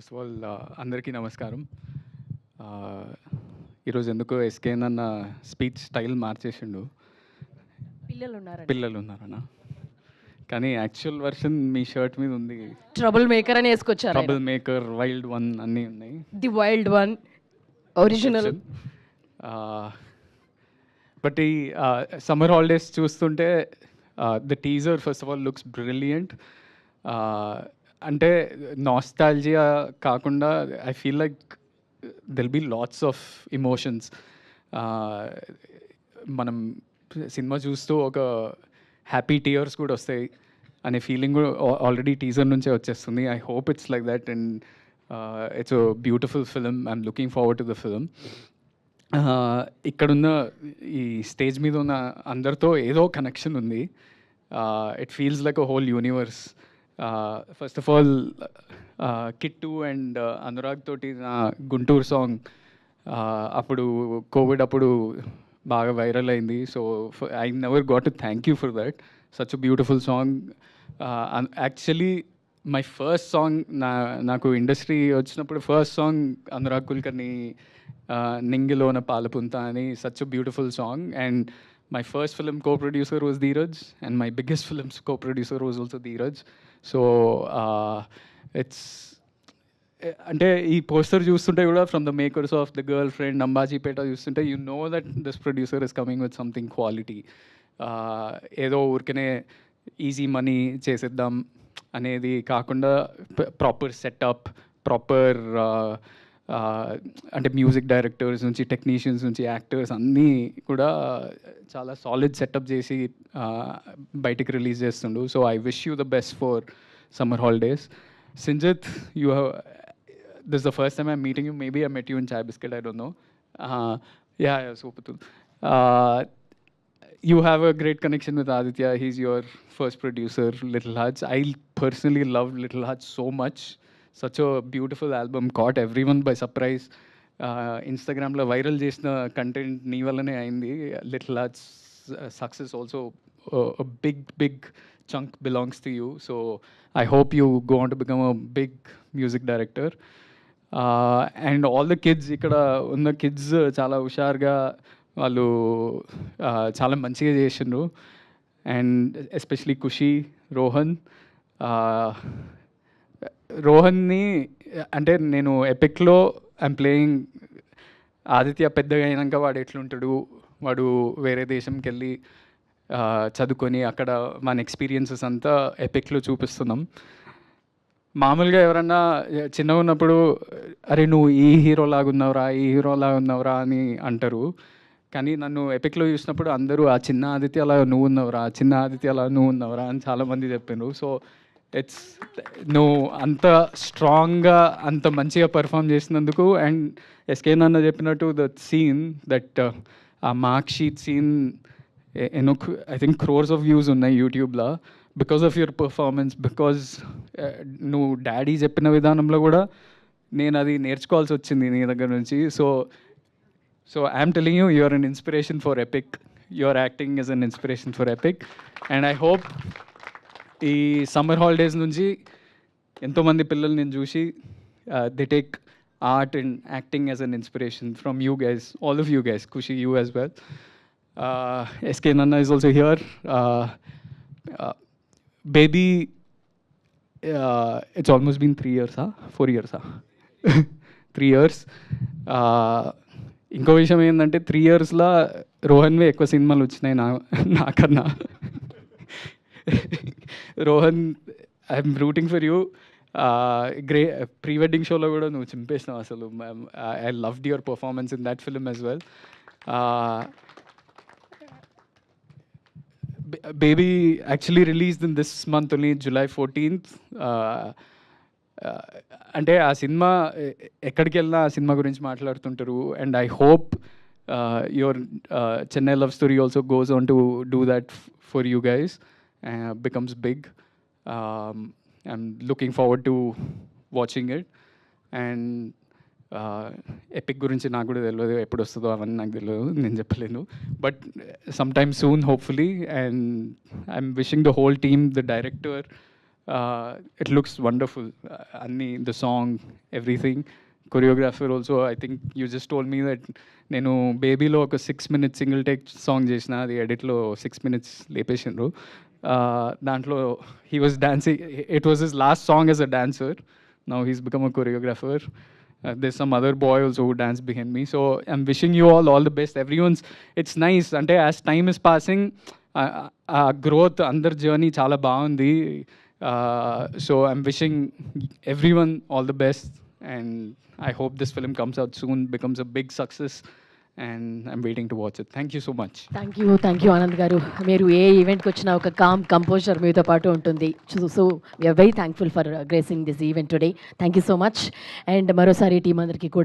First of all అందరికీ నమస్కారం. ఈరోజు ఎందుకో ఎస్కేన్ అన్న స్పీచ్ స్టైల్ మార్చేసిండు. పిల్లలు ఉన్నారన్న, కానీ యాక్చువల్ వర్షన్ మీ షర్ట్ మీద ఉంది. ట్రబుల్ మేకర్ అని వేసుకొచ్చారు. ట్రబుల్ మేకర్, వైల్డ్ వన్ అన్నీ ఉన్నాయి. The wild one original. But ఈ సమ్మర్ హాలిడేస్ చూస్తుంటే the teaser first of all looks brilliant. అంటే నాస్టాల్జియా కాకుండా I feel like they'll be lots of emotions. మనం సినిమా చూస్తూ ఒక హ్యాపీ టీయర్స్ కూడా వస్తాయి అనే ఫీలింగ్ కూడా ఆల్రెడీ టీజర్ నుంచే వచ్చేస్తుంది. I hope it's like that and it's a beautiful film. I'm looking forward to the film. ఇక్కడున్న ఈ స్టేజ్ మీద ఉన్న అందరితో ఏదో కనెక్షన్ ఉంది. It feels like a whole universe. First of all Kittu and Anurag తోటి నా గుంటూరు సాంగ్ అప్పుడు కోవిడ్ అప్పుడు బాగా వైరల్ అయింది. So I never got to thank you for that. Such a beautiful song. Actually my first song నాకు industry వచ్చినప్పుడు first song Anurag Kulkarni నింగిలోన పాలపుంత అని. Such a beautiful song. And my first film co-producer was Dheeraj, and my biggest film's co-producer was also Dheeraj. So it's అంటే ఈ poster చూస్తుంటే కూడా from the makers of the girlfriend Ambajipeta చూస్తుంటే you know that this producer is coming with something quality. ఏదో ఊరికనే easy money చేసేద్దాం అనేది కాకుండా ప్రాపర్ సెటప్, ప్రాపర్ అంటే మ్యూజిక్ డైరెక్టర్స్ నుంచి టెక్నీషియన్స్ నుంచి యాక్టర్స్ అన్నీ కూడా చాలా సాలిడ్ సెటప్ చేసి బయటికి రిలీజ్ చేస్తుండు. So I wish you the best for summer holidays. Sinjit, you have, this is the first time I'm meeting you. Maybe I met you in Chai Biscuit, I don't know. Yeah, super. You have a great connection with Aditya. He's your first producer, Little Huts. I personally love Little Huts so much. Such a beautiful album, caught everyone by surprise. Instagramలో viral చేసిన content నీ వల్లనే అయింది. Little hearts success also a big chunk belongs to you. So I hope you go on to become a big music director. And all the kids, ఇక్కడ ఉన్న kids చాలా హుషారుగా వాళ్ళు చాలా మంచిగా చేసిండ్రు. అండ్ ఎస్పెషలీ ఖుషి, రోహన్ని అంటే నేను ఎపిక్లో ఐఎమ్ ప్లేయింగ్ ఆదిత్య పెద్దగా అయినాక వాడు ఎట్లుంటాడు, వాడు వేరే దేశంకి వెళ్ళి చదువుకొని అక్కడ మన ఎక్స్పీరియన్సెస్ అంతా ఎపిక్లో చూపిస్తున్నాం. మామూలుగా ఎవరన్నా చిన్నగా ఉన్నప్పుడు అరే నువ్వు ఈ హీరోలాగా ఉన్నావురా అని అంటారు. కానీ నన్ను ఎపిక్లో చూసినప్పుడు అందరూ ఆ చిన్న ఆదిత్య అలా నువ్వు ఉన్నావురా అని చాలామంది చెప్పారు. సో ఇట్స్ నువ్వు అంత స్ట్రాంగ్గా అంత మంచిగా పర్ఫామ్ చేసినందుకు. అండ్ ఎస్కే నాన్న చెప్పినట్టు దట్ సీన్, దట్ ఆ మార్క్ షీట్ సీన్ ఎన్నో I think crores of views ఉన్నాయి యూట్యూబ్లో because of your performance. Because నువ్వు డాడీ చెప్పిన విధానంలో కూడా నేను అది నేర్చుకోవాల్సి వచ్చింది నీ దగ్గర నుంచి. So I'm telling you, you are an inspiration for Epic. Your acting is an inspiration for Epic. And I hope ఈ సమ్మర్ హాలిడేస్ నుంచి ఎంతోమంది పిల్లలు నేను చూసి they take art and acting as an inspiration from you guys, all of you guys. Khushi, you as well. SK Nanna is also here. Baby, it's almost been 3 years, 4 years, 3 years. ఇంకో విషయం ఏంటంటే 3 yearsలో రోహన్వే ఎక్కువ సినిమాలు వచ్చినాయి నాకన్నా. Rohan, I'm rooting for you. Pre wedding షోలో కూడా నువ్వు చింపేసినావు అసలు. I loved your performance in that film as well. Baby actually released in this month only, July 14th. అంటే ఆ సినిమా ఎక్కడికి వెళ్ళినా ఆ సినిమా గురించి మాట్లాడుతుంటారు. And I hope your Chennai love story also goes on to do that for you guys, becomes big. I'm looking forward to watching it. And Epic గురించి నాకు కూడా తెలియదు, ఎప్పుడు వస్తుందో అవన్నీ నాకు తెలియదు, నేను చెప్పలేను. But some time soon hopefully. And I'm wishing the whole team, the director, It looks wonderful. The song, everything. Choreographer also, I think you just told me that నేను బేబీలో ఒక 6 minutes సింగిల్ టేక్ సాంగ్ చేసిన అది ఎడిట్లో 6 minutes లేపేసిండ్రు. దాంట్లో he was dancing, it was his last song as a dancer. Now he's become a choreographer. There's some other boy also who danced behind me. So I'm wishing you all the best. It's nice. Ante as time is passing, growth, under journey chala baagundi. So I'm wishing everyone all the best. And I hope this film comes out soon, becomes a big success. And I'm waiting to watch it. Thank you so much. Thank you Anand గారు. మీరు ఏ ఈవెంట్కి వచ్చినా ఒక com composer మీతో పాటు ఉంటుంది. So we're very thankful for gracing this event today. Thank you so much. And మరోసారి team అందరికీ కూడా